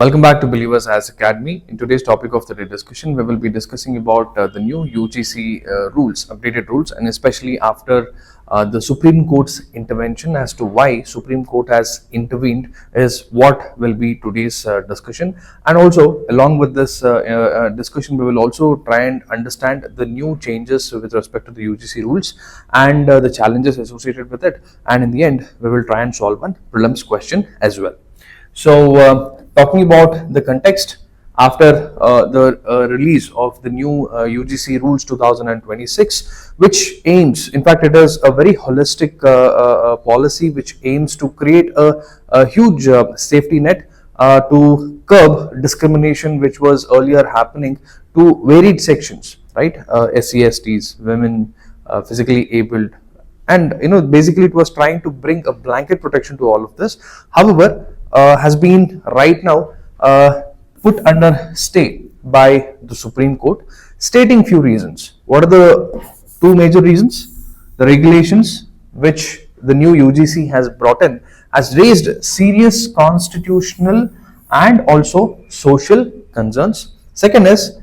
Welcome back to Believers as Academy. In today's topic of the day discussion, we will be discussing about the new UGC rules, updated rules, and especially after the Supreme Court's intervention as to why Supreme Court has intervened is what will be today's discussion. And also, along with this discussion, we will also try and understand the new changes with respect to the UGC rules and the challenges associated with it. And in the end, we will try and solve one prelims question as well. So, talking about the context after the release of the new UGC rules 2026, which aims, in fact, it is a very holistic policy which aims to create a huge safety net to curb discrimination which was earlier happening to varied sections, right? SCSTs, women, physically abled, and basically it was trying to bring a blanket protection to all of this. However, has been right now put under stay by the Supreme Court, stating few reasons. What are the two major reasons? The regulations which the new UGC has brought in has raised serious constitutional and also social concerns. Second is,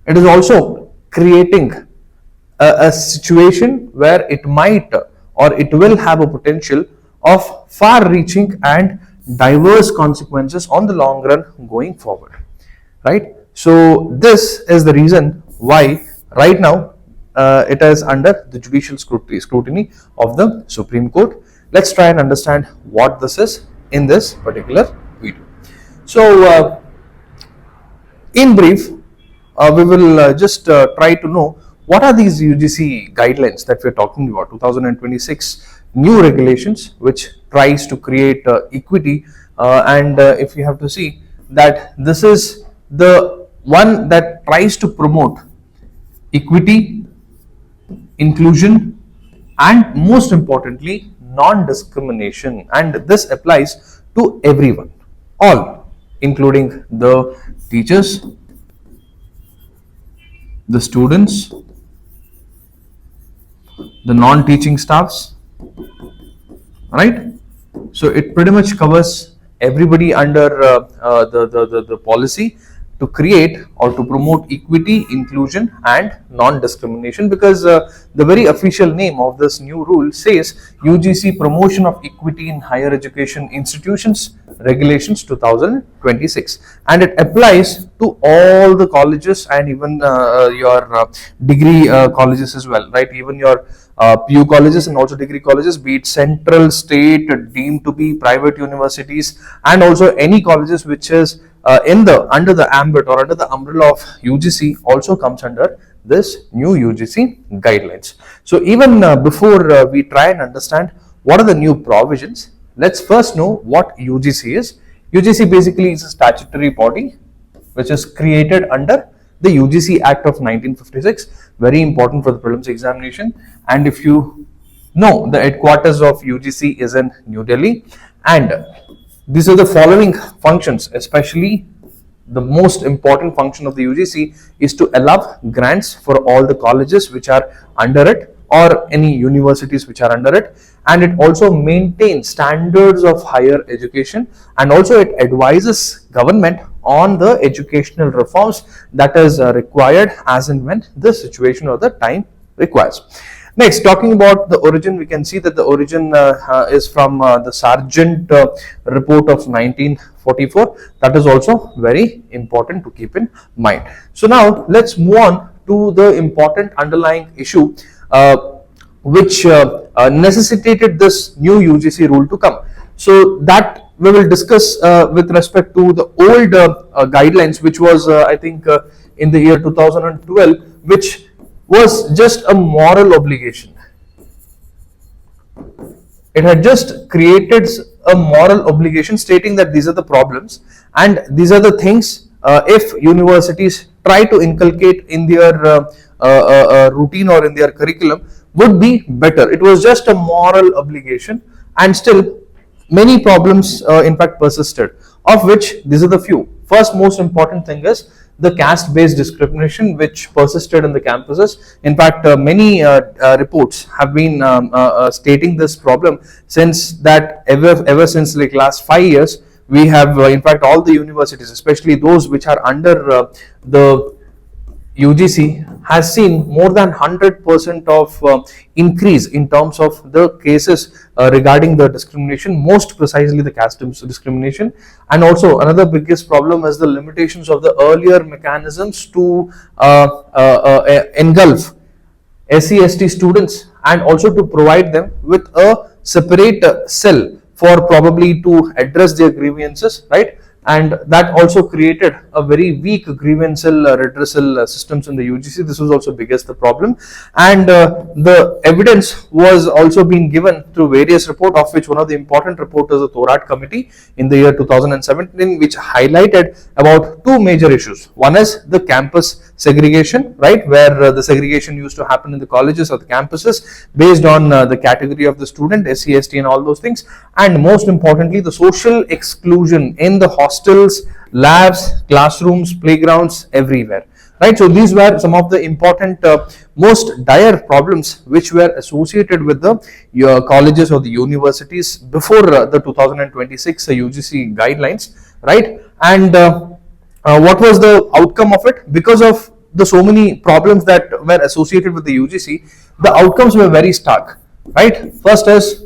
it is also creating a situation where it might or it will have a potential of far-reaching and diverse consequences on the long run going forward, right? So this is the reason why right now it is under the judicial scrutiny of the Supreme Court. Let's try and understand what this is in this particular video. So in brief, we will just try to know what are these UGC guidelines that we're talking about, 2026 new regulations which tries to create equity, and if you have to see that this is the one that tries to promote equity, inclusion, and most importantly non-discrimination, and this applies to everyone, all, including the teachers, the students, the non-teaching staffs, right? So it pretty much covers everybody under the policy to create or to promote equity, inclusion, and non-discrimination, because the very official name of this new rule says UGC Promotion of Equity in Higher Education Institutions Regulations 2026, and it applies to all the colleges and even your degree colleges as well, right? Even your PU colleges and also degree colleges, be it central, state, deemed to be private universities, and also any colleges which is under the ambit or under the umbrella of UGC also comes under this new UGC guidelines. So even before we try and understand what are the new provisions, let's first know what UGC is. UGC basically is a statutory body which is created under the UGC Act of 1956, very important for the prelims examination. And if you know, the headquarters of UGC is in New Delhi, and these are the following functions, especially the most important function of the UGC is to allow grants for all the colleges which are under it or any universities which are under it, and it also maintains standards of higher education, and also it advises government on the educational reforms that is required as and when the situation or the time requires. Next, talking about the origin, we can see that the origin is from the Sargent report of 1944. That is also very important to keep in mind. So now let's move on to the important underlying issue which necessitated this new UGC rule to come. So that we will discuss with respect to the old guidelines, which was I think in the year 2012, which was just a moral obligation. It had just created a moral obligation stating that these are the problems and these are the things if universities try to inculcate in their routine or in their curriculum would be better. It was just a moral obligation, and still many problems in fact persisted, of which these are the few. First most important thing is the caste-based discrimination which persisted in the campuses. In fact, many reports have been stating this problem since that ever since like last 5 years, we have in fact all the universities, especially those which are under the UGC, has seen more than 100% of increase in terms of the cases regarding the discrimination, most precisely the caste discrimination. And also another biggest problem is the limitations of the earlier mechanisms to engulf SC/ST students, and also to provide them with a separate cell for probably to address their grievances, right? And that also created a very weak grievance redressal systems in the UGC. This was also biggest the problem, and the evidence was also being given through various reports, of which one of the important report is the Thorat Committee in the year 2017, which highlighted about two major issues. One is the campus segregation, right, where the segregation used to happen in the colleges or the campuses based on the category of the student, SC/ST and all those things, and most importantly the social exclusion in the hostels, labs, classrooms, playgrounds, everywhere, right? So these were some of the important most dire problems which were associated with the colleges or the universities before the 2026 UGC guidelines, right? And what was the outcome of it? Because of the so many problems that were associated with the UGC, the outcomes were very stark, right? First is,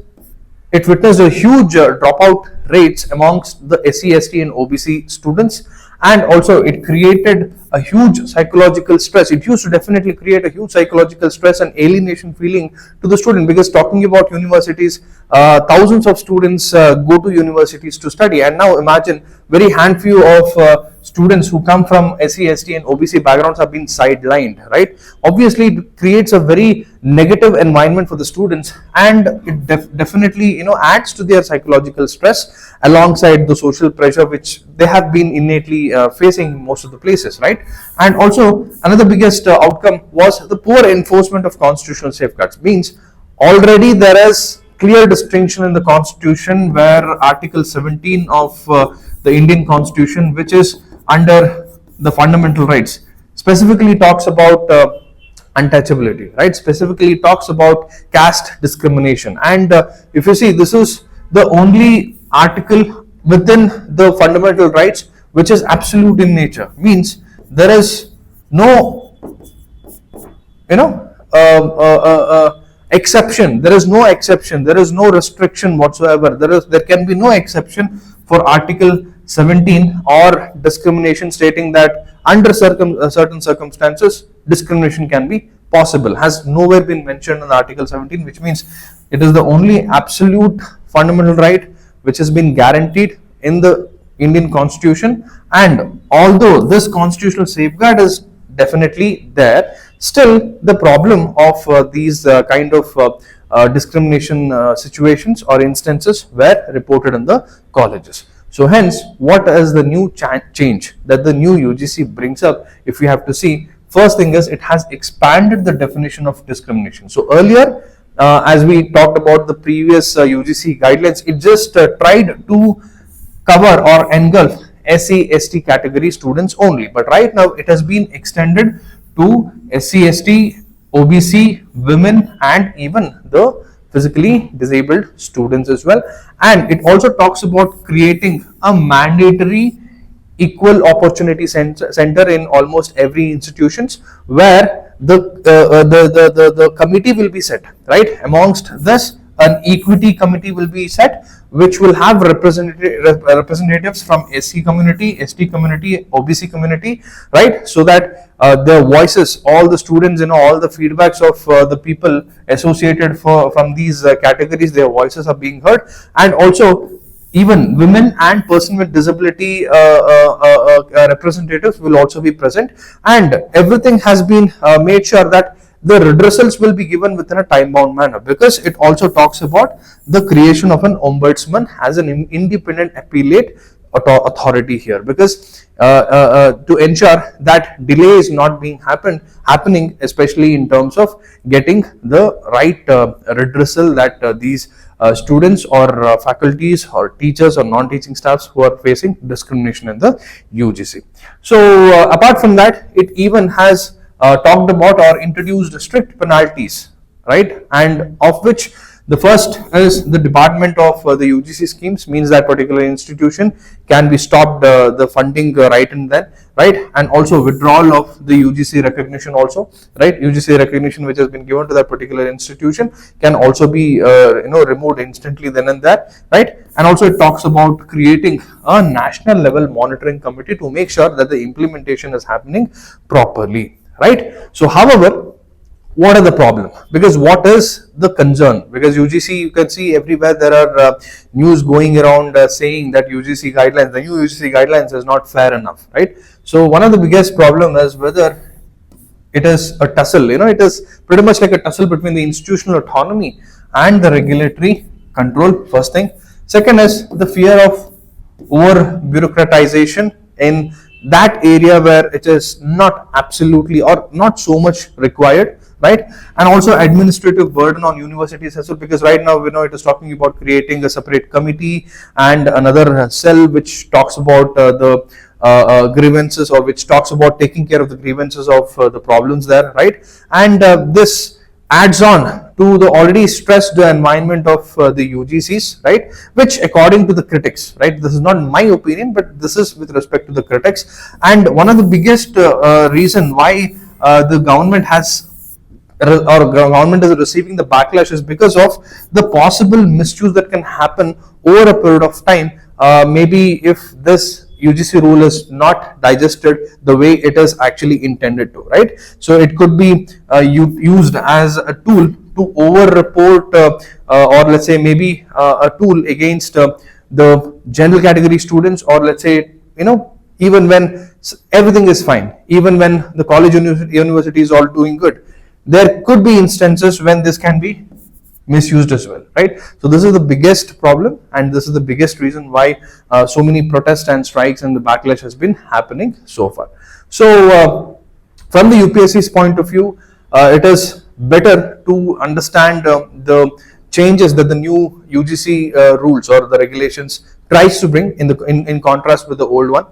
it witnessed a huge dropout rates amongst the SC/ST and OBC students, and also it created a huge psychological stress. It used to definitely create a huge psychological stress and alienation feeling to the student, because talking about universities, thousands of students go to universities to study, and now imagine very handful of students who come from SC/ST and OBC backgrounds have been sidelined, right? Obviously it creates a very negative environment for the students, and it definitely adds to their psychological stress alongside the social pressure which they have been innately facing in most of the places, right? And also another biggest outcome was the poor enforcement of constitutional safeguards. Means already there is clear distinction in the constitution, where Article 17 of the Indian Constitution, which is under the fundamental rights, specifically talks about untouchability, right? Specifically talks about caste discrimination, and if you see, this is the only article within the fundamental rights which is absolute in nature. Means there is no exception. There is no exception. There is no restriction whatsoever. There can be no exception for Article 17 or discrimination, stating that under certain circumstances discrimination can be possible. Has nowhere been mentioned in Article 17, which means it is the only absolute fundamental right which has been guaranteed in the Indian Constitution. And although this constitutional safeguard is definitely there, still the problem of these kind of discrimination situations or instances were reported in the colleges. So hence, what is the new change that the new UGC brings up? If we have to see, first thing is, it has expanded the definition of discrimination. So earlier, as we talked about the previous UGC guidelines, it just tried to cover or engulf SC/ST category students only. But right now it has been extended to SC/ST, OBC, women, and even the physically disabled students as well. And it also talks about creating a mandatory equal opportunity center in almost every institutions, where the committee will be set, right? Amongst this, an equity committee will be set, which will have representatives from SC community, ST community, OBC community, right? So that their voices, all the students, all the feedbacks of the people associated from these categories, their voices are being heard. And also even women and person with disability representatives will also be present, and everything has been made sure that the redressals will be given within a time-bound manner, because it also talks about the creation of an ombudsman as an independent appellate authority here, because to ensure that delay is not being happening, especially in terms of getting the right redressal that these students or faculties or teachers or non-teaching staffs who are facing discrimination in the UGC. So apart from that, it even has talked about or introduced strict penalties, right? And of which The first is the debarment of the UGC schemes, means that particular institution can be stopped the funding right and then, right, and also withdrawal of the UGC recognition also, right. UGC recognition which has been given to that particular institution can also be removed instantly then and there, right. And also it talks about creating a national level monitoring committee to make sure that the implementation is happening properly, right. So however, what are the problem? Because what is the concern? Because UGC, you can see everywhere there are news going around saying that UGC guidelines, the new UGC guidelines is not fair enough, right? So one of the biggest problem is whether it is a tussle, it is pretty much like a tussle between the institutional autonomy and the regulatory control, first thing. Second is the fear of over bureaucratization in that area where it is not absolutely or not so much required, right. And also administrative burden on universities as well, because right now we know it is talking about creating a separate committee and another cell which talks about the grievances, or which talks about taking care of the grievances of the problems there, right. And this adds on to the already stressed environment of the UGCs, right, which according to the critics, right, this is not my opinion, but this is with respect to the critics. And one of the biggest reason why the government has or government is receiving the backlash is because of the possible misuse that can happen over a period of time. Maybe if this UGC rule is not digested the way it is actually intended to, right? So it could be used as a tool to over-report or let's say maybe a tool against the general category students, or let's say, even when everything is fine, even when the college university is all doing good, there could be instances when this can be misused as well, right? So this is the biggest problem, and this is the biggest reason why so many protests and strikes and the backlash has been happening so far. So from the UPSC's point of view, it is better to understand the changes that the new UGC rules or the regulations tries to bring in contrast with the old one.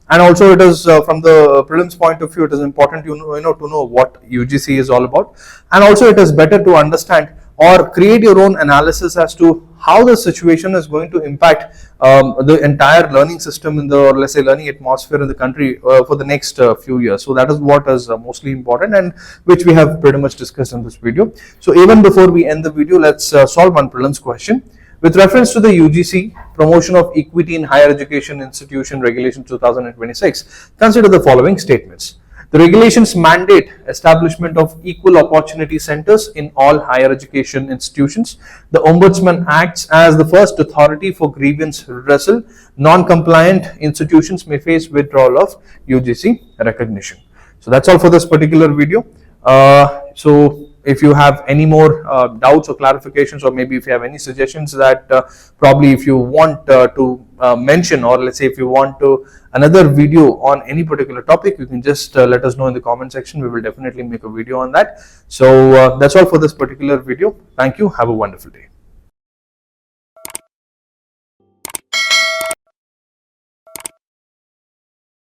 And also it is from the prelims point of view, it is important to know what UGC is all about. And also it is better to understand or create your own analysis as to how the situation is going to impact the entire learning system in the, or let's say, learning atmosphere in the country for the next few years. So that is what is mostly important, and which we have pretty much discussed in this video. So even before we end the video, let's solve one prelims question. With reference to the UGC Promotion of Equity in Higher Education Institution Regulation 2026, consider the following statements. The regulations mandate establishment of equal opportunity centers in all higher education institutions. The Ombudsman acts as the first authority for grievance redressal. Non-compliant institutions may face withdrawal of UGC recognition. So that's all for this particular video. So if you have any more doubts or clarifications, or maybe if you have any suggestions that probably if you want to mention, or let's say if you want to another video on any particular topic, you can just let us know in the comment section. We will definitely make a video on that. So that's all for this particular video. Thank you. Have a wonderful day.